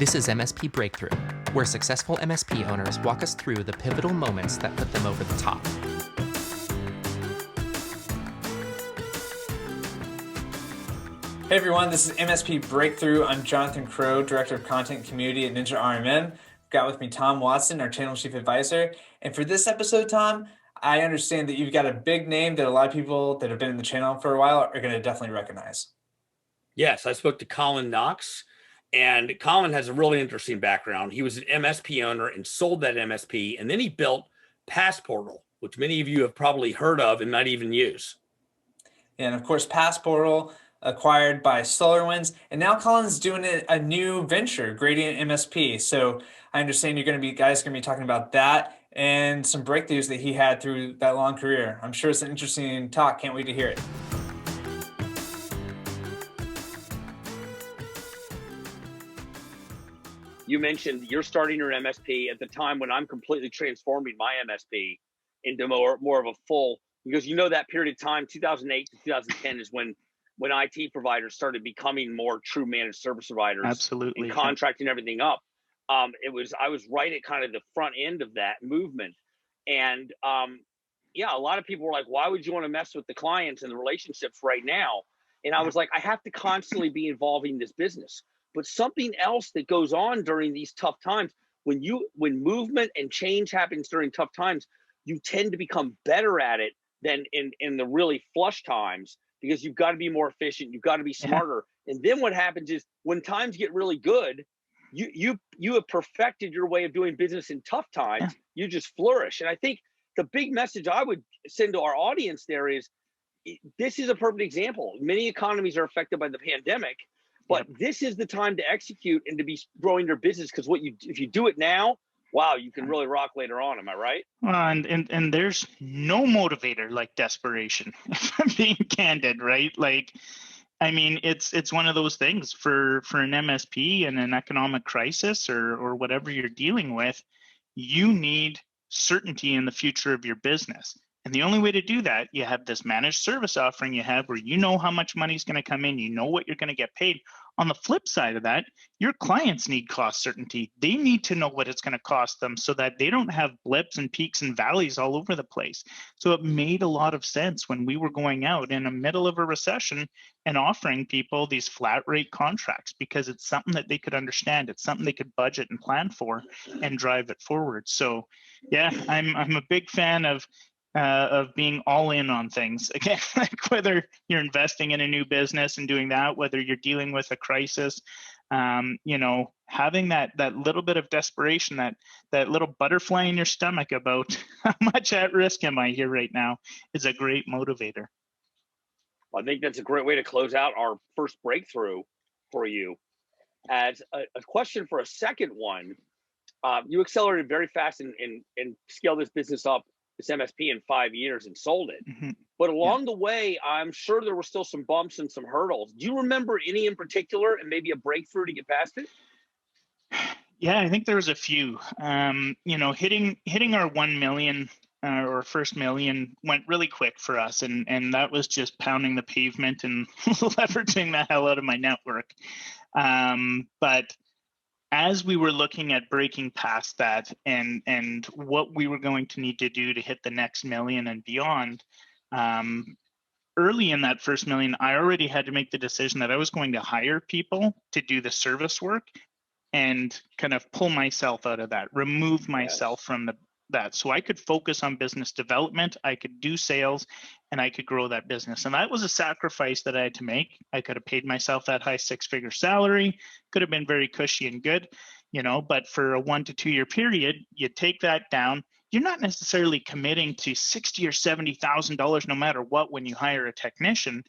This is MSP Breakthrough, where successful MSP owners walk us through the pivotal moments that put them over the top. Hey everyone, this is MSP Breakthrough. I'm Jonathan Crow, Director of Content and Community at Ninja RMM. I've got with me Tom Watson, our Channel Chief Advisor. And for this episode, Tom, I understand that you've got a big name that a lot of people that have been in the channel for a while are going to definitely recognize. Yes, I spoke to Colin Knox, and Colin has a really interesting background. He was an MSP owner and sold that MSP, and then he built Passportal, which many of you have probably heard of and might even use. And of course, Passportal acquired by SolarWinds, and now Colin's doing a new venture, Gradient MSP. So I understand you're going to be talking about that and some breakthroughs that he had through that long career. I'm sure it's an interesting talk. Can't wait to hear it. You mentioned you're starting your MSP at the time when I'm completely transforming my MSP into more of a full, because you know that period of time, 2008 to 2010 is when IT providers started becoming more true managed service providers. Absolutely. And contracting everything up. I was right at kind of the front end of that movement. And a lot of people were like, why would you want to mess with the clients and the relationships right now? And I was like, I have to constantly be involving this business. But something else that goes on during these tough times, when movement and change happens during tough times, you tend to become better at it than in the really flush times, because you've got to be more efficient, you've got to be smarter. Yeah. And then what happens is when times get really good, you have perfected your way of doing business in tough times. Yeah. You just flourish. And I think the big message I would send to our audience there is, this is a perfect example. Many economies are affected by the pandemic, but this is the time to execute and to be growing your business, because if you do it now, wow, you can really rock later on. Am I right? And there's no motivator like desperation, if I'm being candid, right? Like, I mean, it's one of those things for an MSP in an economic crisis or whatever you're dealing with, you need certainty in the future of your business. And the only way to do that, you have this managed service offering you have where you know how much money is going to come in, you know what you're going to get paid. On the flip side of that, your clients need cost certainty. They need to know what it's going to cost them so that they don't have blips and peaks and valleys all over the place. So it made a lot of sense when we were going out in the middle of a recession and offering people these flat rate contracts, because it's something that they could understand. It's something they could budget and plan for and drive it forward. So yeah, I'm a big fan of being all in on things. Again, like whether you're investing in a new business and doing that, whether you're dealing with a crisis, having that little bit of desperation, that little butterfly in your stomach about how much at risk am I here right now, is a great motivator. I think that's a great way to close out our first breakthrough for you. As a question for a second one, you accelerated very fast and scaled this business up, this MSP, in 5 years and sold it. Mm-hmm. But along the way, I'm sure there were still some bumps and some hurdles. Do you remember any in particular and maybe a breakthrough to get past it? Yeah, I think there was a few. Hitting our 1 million or first million went really quick for us. And that was just pounding the pavement and leveraging the hell out of my network. But as we were looking at breaking past that and what we were going to need to do to hit the next million and beyond, early in that first million, I already had to make the decision that I was going to hire people to do the service work and kind of pull myself out of that, remove myself from that. So I could focus on business development, I could do sales, and I could grow that business. And that was a sacrifice that I had to make. I could have paid myself that high 6-figure salary, could have been very cushy and good, but for a 1 to 2 year period, you take that down. You're not necessarily committing to $60,000 or $70,000 no matter what when you hire a technician.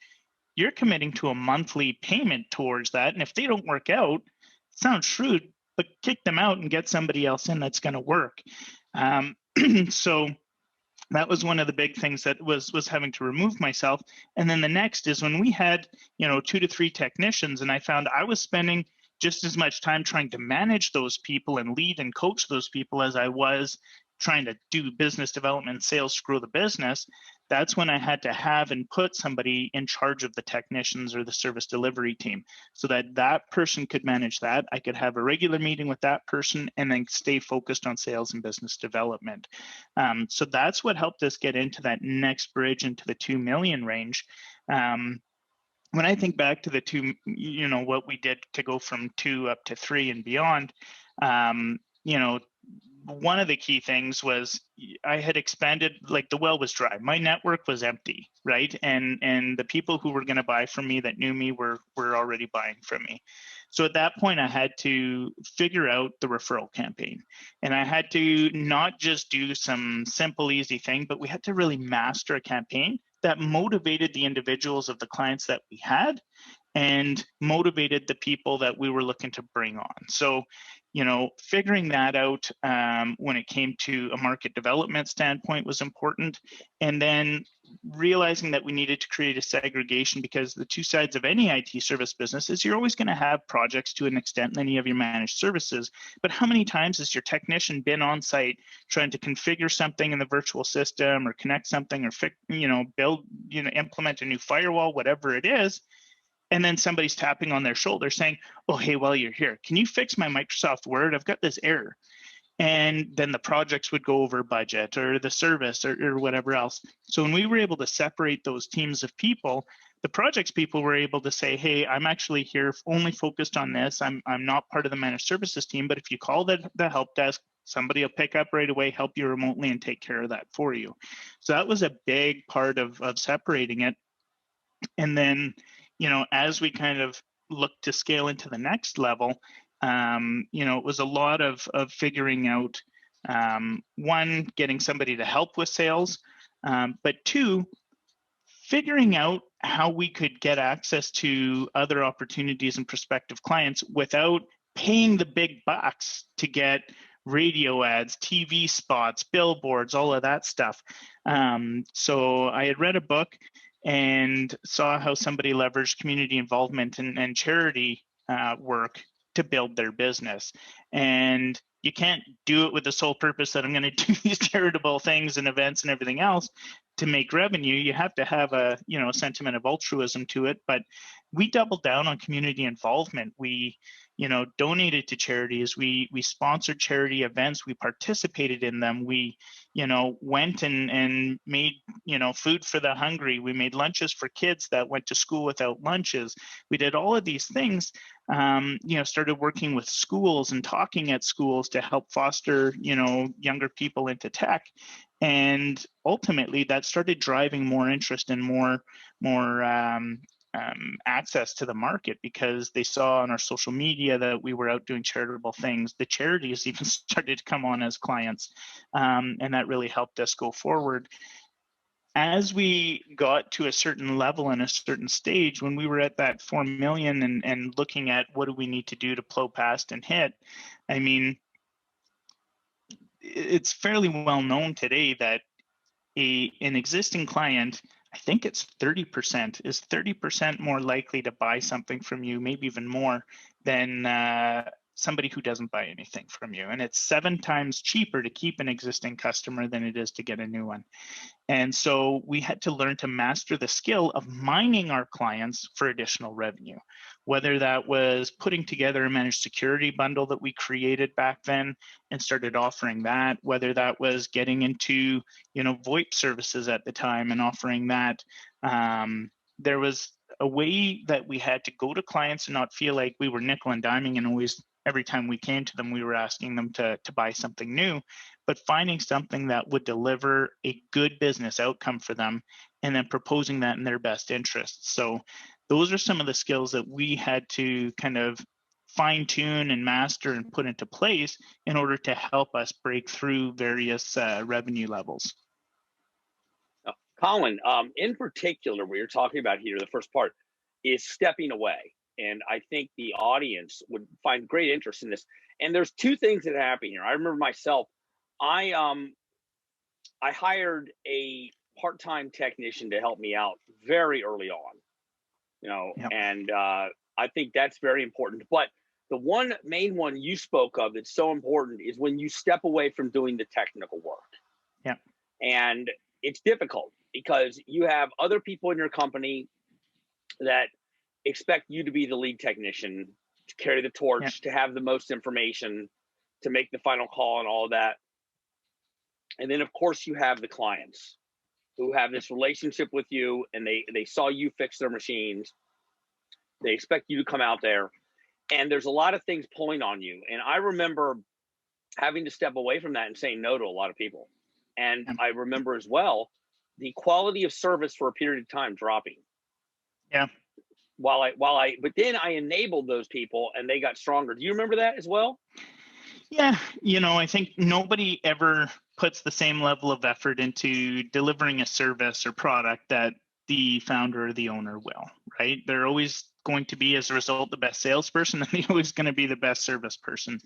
You're committing to a monthly payment towards that. And if they don't work out, sounds shrewd, but kick them out and get somebody else in that's going to work. So that was one of the big things that was having to remove myself. And then the next is when we had, 2 to 3 technicians, and I found I was spending just as much time trying to manage those people and lead and coach those people as I was trying to do business development, sales, grow the business. that's when I had to have and put somebody in charge of the technicians or the service delivery team, so that that person could manage that. I could have a regular meeting with that person and then stay focused on sales and business development. So that's what helped us get into that next bridge into the 2 million range. When I think back to the two, what we did to go from 2 up to 3 and beyond, one of the key things was I had expanded, like the well was dry. My network was empty, right? And the people who were going to buy from me that knew me were already buying from me. So at that point, I had to figure out the referral campaign. And I had to not just do some simple, easy thing, but we had to really master a campaign that motivated the individuals of the clients that we had and motivated the people that we were looking to bring on. So, figuring that out when it came to a market development standpoint was important. And then realizing that we needed to create a segregation, because the two sides of any IT service business is you're always going to have projects to an extent in any of your managed services. But how many times has your technician been on site trying to configure something in the virtual system or connect something or build, implement a new firewall, whatever it is, and then somebody's tapping on their shoulder saying, oh, hey, while you're here, can you fix my Microsoft Word? I've got this error. And then the projects would go over budget or the service or whatever else. So when we were able to separate those teams of people, the projects people were able to say, hey, I'm actually here only focused on this. I'm not part of the managed services team, but if you call the help desk, somebody will pick up right away, help you remotely, and take care of that for you. So that was a big part of separating it. And then, as we kind of look to scale into the next level, it was a lot of figuring out, one, getting somebody to help with sales, but two, figuring out how we could get access to other opportunities and prospective clients without paying the big bucks to get radio ads, TV spots, billboards, all of that stuff. So I had read a book and saw how somebody leveraged community involvement and charity work to build their business. And you can't do it with the sole purpose that I'm going to do these charitable things and events and everything else to make revenue. You have to have a sentiment of altruism to it. But we doubled down on community involvement. We donated to charities. We sponsored charity events. We participated in them. We went and made food for the hungry. We made lunches for kids that went to school without lunches. We did all of these things. Started working with schools and talking at schools to help foster younger people into tech. And ultimately, that started driving more interest and more access to the market, because they saw on our social media that we were out doing charitable things. The charities even started to come on as clients, and that really helped us go forward. As we got to a certain level and a certain stage, when we were at that 4 million and looking at what do we need to do to plow past and hit, I mean, it's fairly well known today that an existing client, I think it's 30%, is 30% more likely to buy something from you, maybe even more, than somebody who doesn't buy anything from you. And it's 7 times cheaper to keep an existing customer than it is to get a new one. And so we had to learn to master the skill of mining our clients for additional revenue, whether that was putting together a managed security bundle that we created back then and started offering that, whether that was getting into, VoIP services at the time and offering that. There was a way that we had to go to clients and not feel like we were nickel and diming and always, every time we came to them, we were asking them to buy something new, but finding something that would deliver a good business outcome for them and then proposing that in their best interests. So those are some of the skills that we had to kind of fine tune and master and put into place in order to help us break through various revenue levels. Colin, in particular, what you're talking about here, the first part is stepping away. And I think the audience would find great interest in this. And there's 2 things that happen here. I remember myself, I hired a part-time technician to help me out very early on, Yep. And I think that's very important. But the main one you spoke of that's so important is when you step away from doing the technical work. Yeah. And it's difficult. because you have other people in your company that expect you to be the lead technician, to carry the torch, to have the most information, to make the final call and all of that. And then, of course, you have the clients who have this relationship with you, and they saw you fix their machines. They expect you to come out there, and there's a lot of things pulling on you. And I remember having to step away from that and saying no to a lot of people. And I remember as well the quality of service for a period of time dropping. Yeah. But then I enabled those people and they got stronger. Do you remember that as well? Yeah, I think nobody ever puts the same level of effort into delivering a service or product that the founder or the owner will, right? They're always going to be, as a result, the best salesperson, and they're always going to be the best service person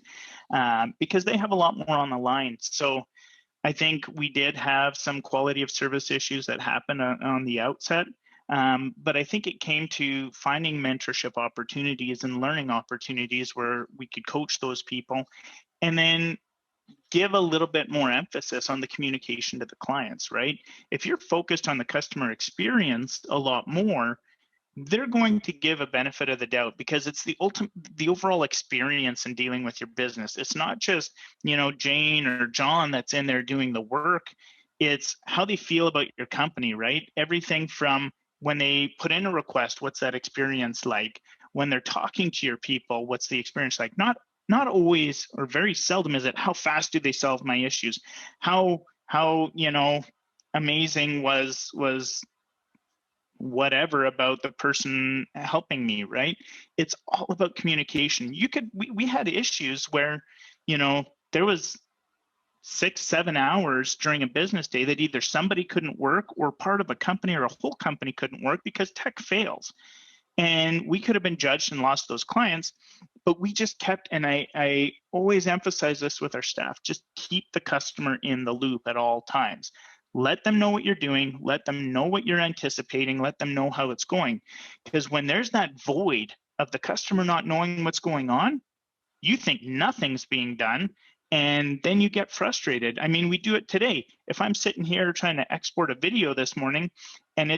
because they have a lot more on the line. So I think we did have some quality of service issues that happened on the outset. But I think it came to finding mentorship opportunities and learning opportunities where we could coach those people and then give a little bit more emphasis on the communication to the clients, right? If you're focused on the customer experience a lot more, they're going to give a benefit of the doubt because it's the overall experience in dealing with your business. It's not just, Jane or John that's in there doing the work. It's how they feel about your company, right? Everything from when they put in a request, what's that experience like? When they're talking to your people, what's the experience like? Not always, or very seldom is it how fast do they solve my issues? How amazing was whatever about the person helping me, right? It's all about communication. We had issues where, there was 6-7 hours during a business day that either somebody couldn't work or part of a company or a whole company couldn't work because tech fails. And we could have been judged and lost those clients, but we just kept, and I always emphasize this with our staff, just keep the customer in the loop at all times. Let them know what you're doing. Let them know what you're anticipating. Let them know how it's going. Because when there's that void of the customer not knowing what's going on, you think nothing's being done. And then you get frustrated. I mean, we do it today. If I'm sitting here trying to export a video this morning and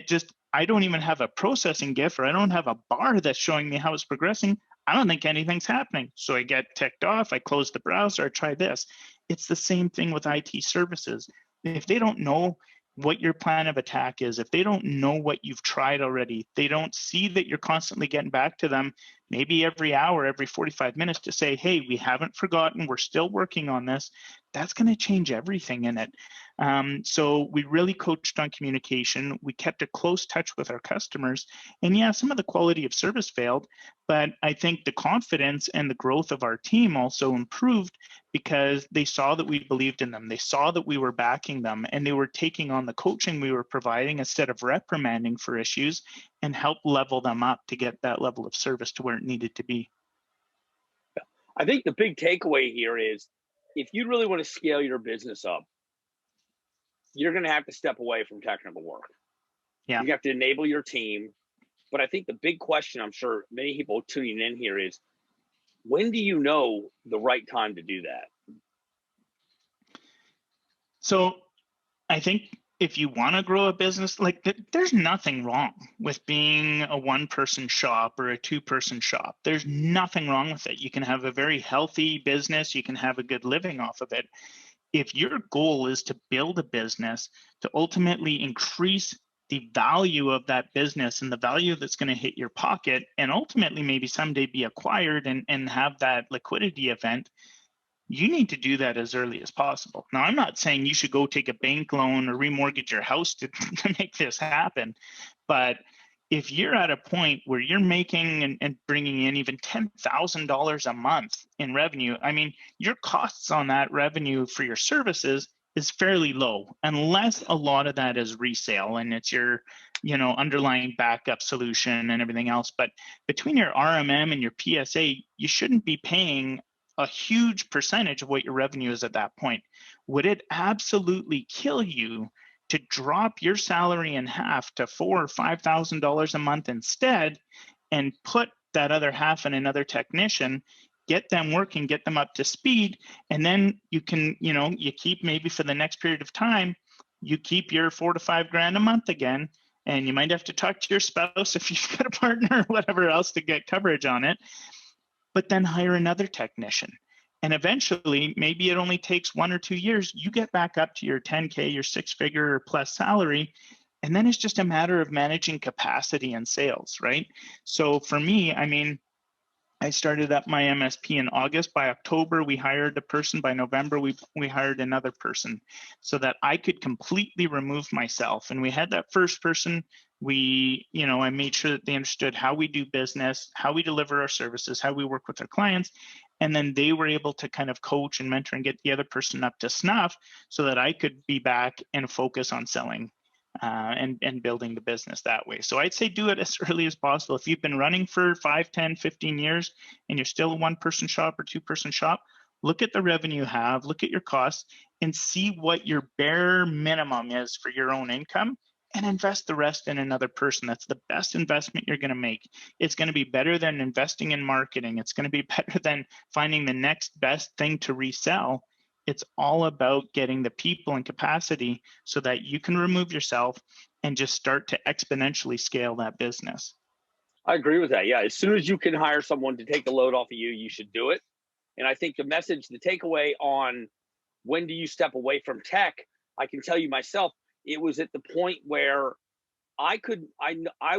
I don't even have a processing GIF or I don't have a bar that's showing me how it's progressing, I don't think anything's happening. So I get ticked off, I close the browser, I try this. It's the same thing with IT services. If they don't know what your plan of attack is, if they don't know what you've tried already, they don't see that you're constantly getting back to them, maybe every hour, every 45 minutes to say, hey, we haven't forgotten, we're still working on this, that's going to change everything in it. So we really coached on communication. We kept a close touch with our customers. And yeah, some of the quality of service failed, but I think the confidence and the growth of our team also improved because they saw that we believed in them. They saw that we were backing them and they were taking on the coaching we were providing instead of reprimanding for issues and help level them up to get that level of service to where it needed to be. I think the big takeaway here is if you really want to scale your business up, you're going to have to step away from technical work. Yeah. You have to enable your team. But I think the big question, I'm sure many people tuning in here is, when do you know the right time to do that? So I think if you want to grow a business, there's nothing wrong with being a one-person shop or a two-person shop. There's nothing wrong with it. You can have a very healthy business. You can have a good living off of it. If your goal is to build a business to ultimately increase the value of that business and the value that's going to hit your pocket and ultimately maybe someday be acquired and have that liquidity event, you need to do that as early as possible. Now, I'm not saying you should go take a bank loan or remortgage your house to make this happen, but if you're at a point where you're making and bringing in even $10,000 a month in revenue, I mean, your costs on that revenue for your services is fairly low, unless a lot of that is resale and it's your, underlying backup solution and everything else. But between your RMM and your PSA, you shouldn't be paying a huge percentage of what your revenue is at that point. Would it absolutely kill you to drop your salary in half to $4,000 or $5,000 a month instead and put that other half in another technician, get them working, get them up to speed, and then you can, you keep maybe for the next period of time you keep your 4 to 5 grand a month again, and you might have to talk to your spouse if you've got a partner or whatever else to get coverage on it, but then hire another technician. And eventually, maybe it only takes 1 or 2 years, you get back up to your 10K, your 6-figure or plus salary. And then it's just a matter of managing capacity and sales, right? So for me, I mean, I started up my MSP in August. By October, we hired a person. By November, we hired another person so that I could completely remove myself. And we had that first person. I made sure that they understood how we do business, how we deliver our services, how we work with our clients. And then they were able to kind of coach and mentor and get the other person up to snuff so that I could be back and focus on selling and building the business that way. So I'd say do it as early as possible. If you've been running for 5, 10, 15 years and you're still a 1-person shop or 2-person shop, look at the revenue you have, look at your costs, and see what your bare minimum is for your own income, and invest the rest in another person. That's the best investment you're going to make. It's going to be better than investing in marketing. It's going to be better than finding the next best thing to resell. It's all about getting the people and capacity so that you can remove yourself and just start to exponentially scale that business. I agree with that. Yeah, as soon as you can hire someone to take the load off of you, you should do it. And I think the takeaway on when do you step away from tech, I can tell you myself, it was at the point where I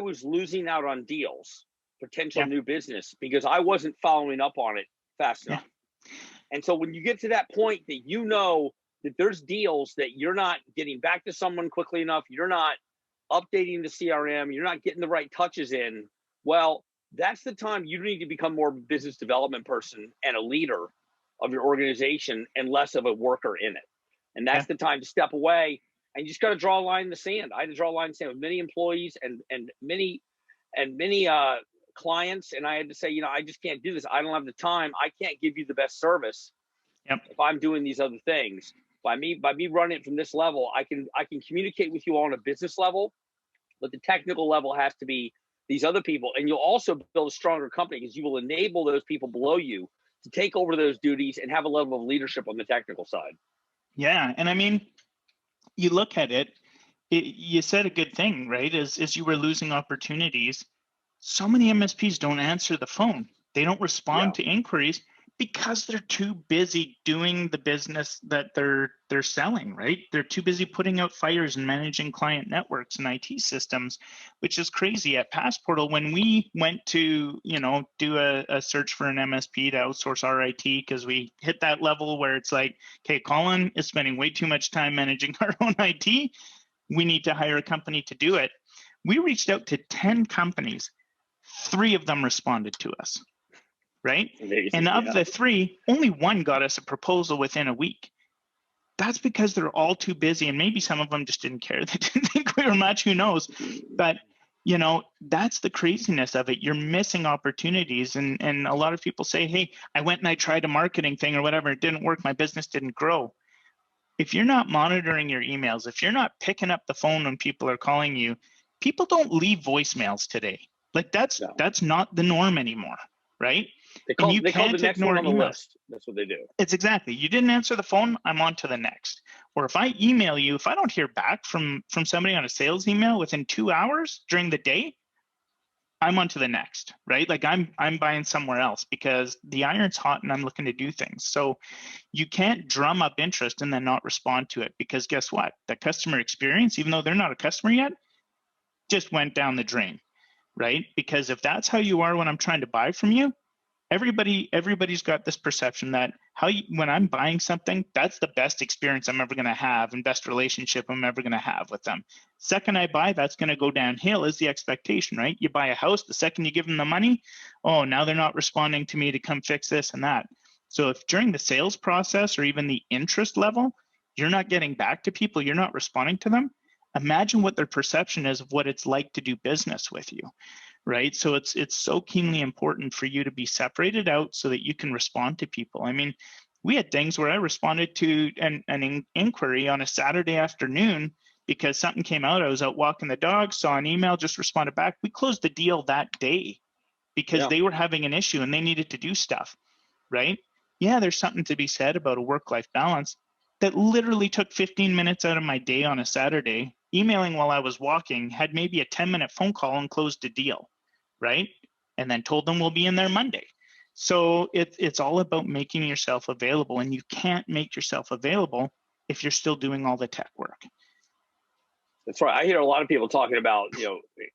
was losing out on deals, potential new business, because I wasn't following up on it fast enough. And so when you get to that point that you know that there's deals that you're not getting back to someone quickly enough, you're not updating the CRM, you're not getting the right touches in, well, that's the time you need to become more of a business development person and a leader of your organization and less of a worker in it. And that's the time to step away, and you just got to draw a line in the sand. I had to draw a line in the sand with many employees and many clients, and I had to say, I just can't do this. I don't have the time. I can't give you the best service if I'm doing these other things. By me running it from this level, I can communicate with you on a business level, but the technical level has to be these other people. And you'll also build a stronger company because you will enable those people below you to take over those duties and have a level of leadership on the technical side. Yeah, and I mean, you look at it, you said a good thing, right? As you were losing opportunities. So many MSPs don't answer the phone. They don't respond to inquiries because they're too busy doing the business that they're selling, right? They're too busy putting out fires and managing client networks and IT systems, which is crazy. At Passportal, when we went to, do a search for an MSP to outsource our IT, because we hit that level where it's like, okay, Colin is spending way too much time managing our own IT. We need to hire a company to do it. We reached out to 10 companies. 3 of them responded to us, right? Amazing, and of the 3, only 1 got us a proposal within a week. That's because they're all too busy, and maybe some of them just didn't care. They didn't think we were much, who knows? But, that's the craziness of it. You're missing opportunities, and a lot of people say, hey, I went and I tried a marketing thing or whatever. It didn't work. My business didn't grow. If you're not monitoring your emails, if you're not picking up the phone when people are calling you, people don't leave voicemails today. Like that's not the norm anymore, right? They call the next one on the list. That's what they do. It's exactly. You didn't answer the phone, I'm on to the next. Or if I email you, if I don't hear back from somebody on a sales email within 2 hours during the day, I'm on to the next, right? Like I'm buying somewhere else because the iron's hot and I'm looking to do things. So you can't drum up interest and then not respond to it, because guess what? The customer experience, even though they're not a customer yet, just went down the drain. Right? Because if that's how you are when I'm trying to buy from you, everybody's got this perception that when I'm buying something, that's the best experience I'm ever going to have and best relationship I'm ever going to have with them. Second I buy, that's going to go downhill is the expectation, right? You buy a house, the second you give them the money, oh, now they're not responding to me to come fix this and that. So if during the sales process or even the interest level, you're not getting back to people, you're not responding to them, imagine what their perception is of what it's like to do business with you, right? So it's so keenly important for you to be separated out so that you can respond to people. I mean, we had things where I responded to an inquiry on a Saturday afternoon because something came out. I was out walking the dog, saw an email, just responded back. We closed the deal that day because they were having an issue and they needed to do stuff, right? Yeah, there's something to be said about a work-life balance, that literally took 15 minutes out of my day on a Saturday, emailing while I was walking, had maybe a 10-minute phone call and closed a deal, right? And then told them we'll be in there Monday. So it's all about making yourself available, and you can't make yourself available if you're still doing all the tech work. That's right. I hear a lot of people talking about,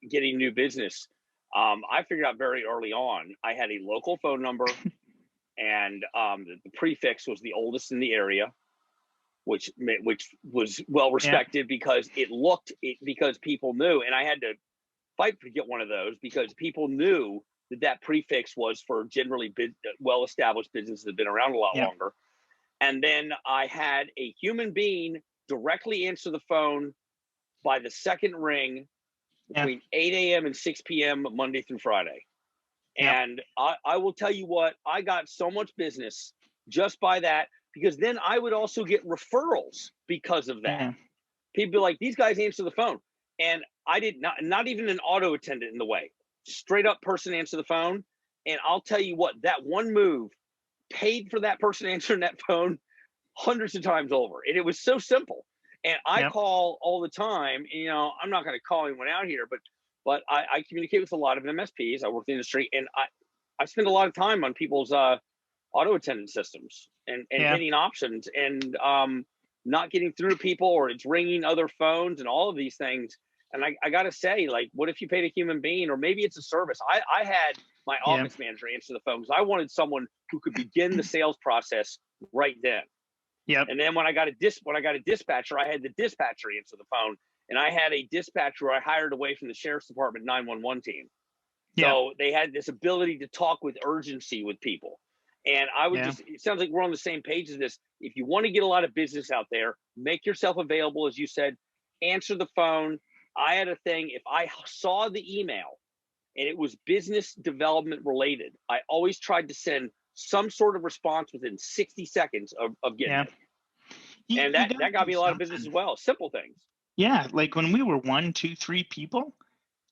getting new business. I figured out very early on, I had a local phone number, and the prefix was the oldest in the area, which was well respected because because people knew, and I had to fight to get one of those because people knew that prefix was for generally well-established businesses that have been around a lot longer. And then I had a human being directly answer the phone by the second ring between 8 a.m. and 6 p.m. Monday through Friday. And I will tell you what, I got so much business just by that, because then I would also get referrals because of that. People be like, these guys answer the phone. And I did not even an auto attendant in the way. Straight up person answer the phone. And I'll tell you what, that one move paid for that person answering that phone hundreds of times over. And it was so simple. And I call all the time, and, I'm not going to call anyone out here, but I communicate with a lot of MSPs. I work in the industry, and I spend a lot of time on people's auto attendant systems and hitting options and not getting through to people, or it's ringing other phones and all of these things. And I got to say, like, what if you paid a human being, or maybe it's a service? I had my office manager answer the phone because I wanted someone who could begin the sales process right then. And then when I got a dispatcher, I had the dispatcher answer the phone, and I had a dispatcher I hired away from the sheriff's department 911 team. So they had this ability to talk with urgency with people. And I would it sounds like we're on the same page as this. If you want to get a lot of business out there, make yourself available, as you said, answer the phone. I had a thing, if I saw the email and it was business development related, I always tried to send some sort of response within 60 seconds of getting it. And that got me a lot of business as well. Simple things. Yeah, like when we were 1, 2, 3 people,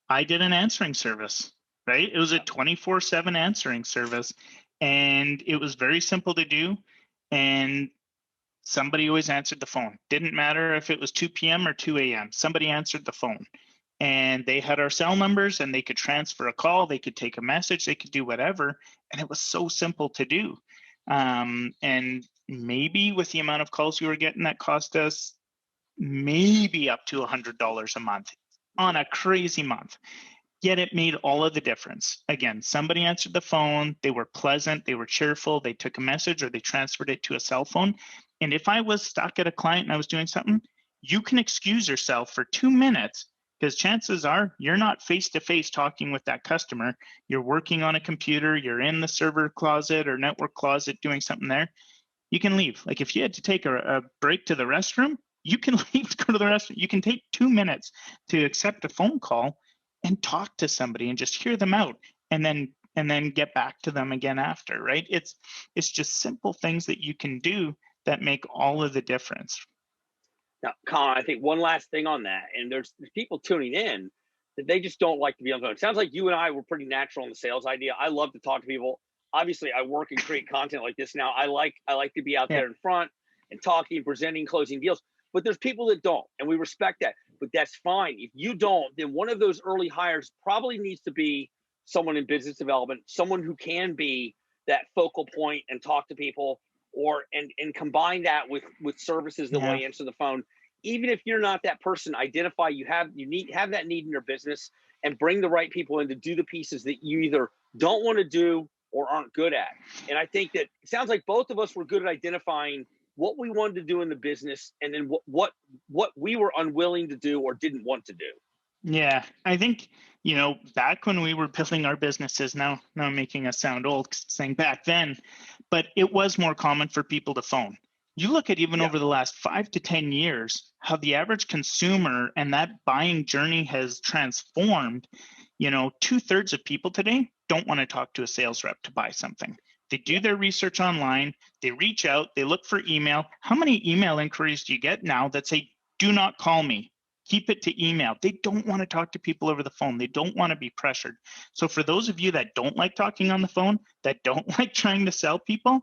I did an answering service, right? It was a 24/7 answering service, and it was very simple to do. And somebody always answered the phone. Didn't matter if it was 2 p.m. or 2 a.m. Somebody answered the phone, and they had our cell numbers, and they could transfer a call, they could take a message, they could do whatever, and it was so simple to do. And maybe with the amount of calls we were getting, that cost us maybe up to $100 a month on a crazy month. Yet it made all of the difference. Again, somebody answered the phone, they were pleasant, they were cheerful, they took a message, or they transferred it to a cell phone. And if I was stuck at a client and I was doing something, you can excuse yourself for 2 minutes, because chances are you're not face-to-face talking with that customer. You're working on a computer, you're in the server closet or network closet doing something there. You can leave. Like if you had to take a break to the restroom, you can leave to go to the restroom. You can take 2 minutes to accept a phone call and talk to somebody and just hear them out, and then get back to them again after, right? It's just simple things that you can do that make all of the difference. Now, Colin, I think one last thing on that, and there's people tuning in that they just don't like to be on the phone. It sounds like you and I were pretty natural in the sales idea. I love to talk to people. Obviously, I work and create content like this now. I like to be out there in front and talking, presenting, closing deals. But there's people that don't, and we respect that. But that's fine. If you don't, then one of those early hires probably needs to be someone in business development, someone who can be that focal point and talk to people, or and combine that with services that will answer the phone. Even if you're not that person, identify you have that need in your business, and bring the right people in to do the pieces that you either don't want to do or aren't good at. And I think that it sounds like both of us were good at identifying what we wanted to do in the business, and then what we were unwilling to do or didn't want to do. Yeah, I think, back when we were building our businesses, now I'm making us sound old saying back then, but it was more common for people to phone. You look at even over the last 5 to 10 years, how the average consumer and that buying journey has transformed. 2/3 of people today don't want to talk to a sales rep to buy something. They do their research online, they reach out, they look for email. How many email inquiries do you get now that say, do not call me, keep it to email? They don't want to talk to people over the phone. They don't want to be pressured. So for those of you that don't like talking on the phone, that don't like trying to sell people,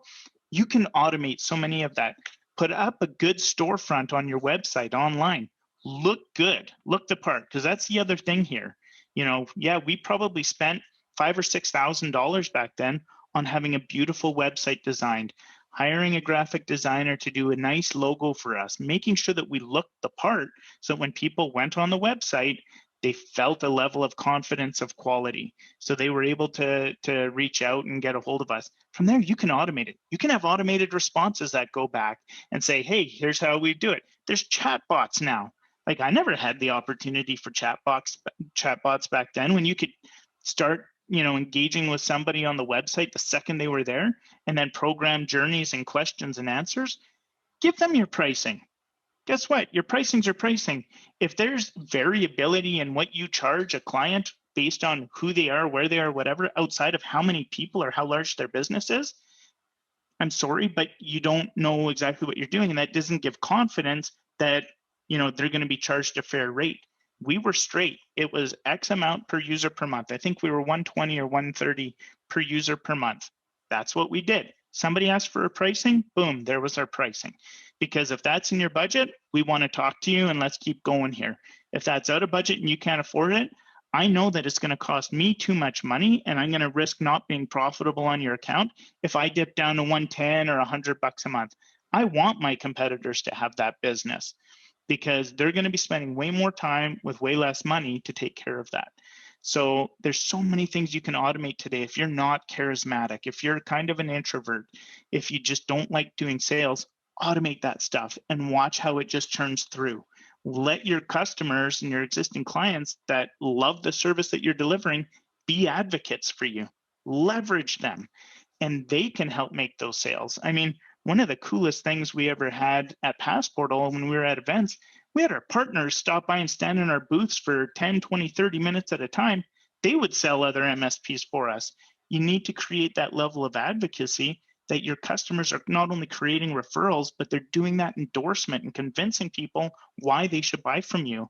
you can automate so many of that Put up a good storefront on your website online. Look good, look the part, because that's the other thing here. We probably spent $5,000 or $6,000 back then on having a beautiful website designed, hiring a graphic designer to do a nice logo for us, making sure that we looked the part so that when people went on the website, they felt a level of confidence of quality. So they were able to reach out and get a hold of us. From there, you can automate it. You can have automated responses that go back and say, hey, here's how we do it. There's chatbots now. Like, I never had the opportunity for chatbots back then, when you could start engaging with somebody on the website the second they were there, and then program journeys and questions and answers. Give them your pricing. Guess what? Your pricings are pricing. If there's variability in what you charge a client based on who they are, where they are, whatever, outside of how many people or how large their business is, I'm sorry, but you don't know exactly what you're doing. And that doesn't give confidence that they're going to be charged a fair rate. We were straight. It was X amount per user per month. I think we were 120 or 130 per user per month. That's what we did. Somebody asked for a pricing, boom, there was our pricing. Because if that's in your budget, we want to talk to you and let's keep going here. If that's out of budget and you can't afford it, I know that it's going to cost me too much money, and I'm going to risk not being profitable on your account if I dip down to 110 or $100 a month. I want my competitors to have that business, because they're going to be spending way more time with way less money to take care of that. So there's so many things you can automate today. If you're not charismatic, if you're kind of an introvert, if you just don't like doing sales, automate that stuff and watch how it just churns through. Let your customers and your existing clients that love the service that you're delivering be advocates for you. Leverage them, and they can help make those sales. I mean, one of the coolest things we ever had at Passportal when we were at events, we had our partners stop by and stand in our booths for 10, 20, 30 minutes at a time. They would sell other MSPs for us. You need to create that level of advocacy that your customers are not only creating referrals, but they're doing that endorsement and convincing people why they should buy from you.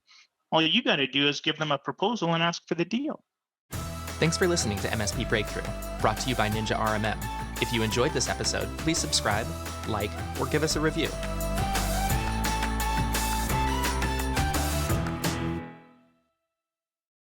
All you got to do is give them a proposal and ask for the deal. Thanks for listening to MSP Breakthrough, brought to you by Ninja RMM. If you enjoyed this episode, please subscribe, like, or give us a review.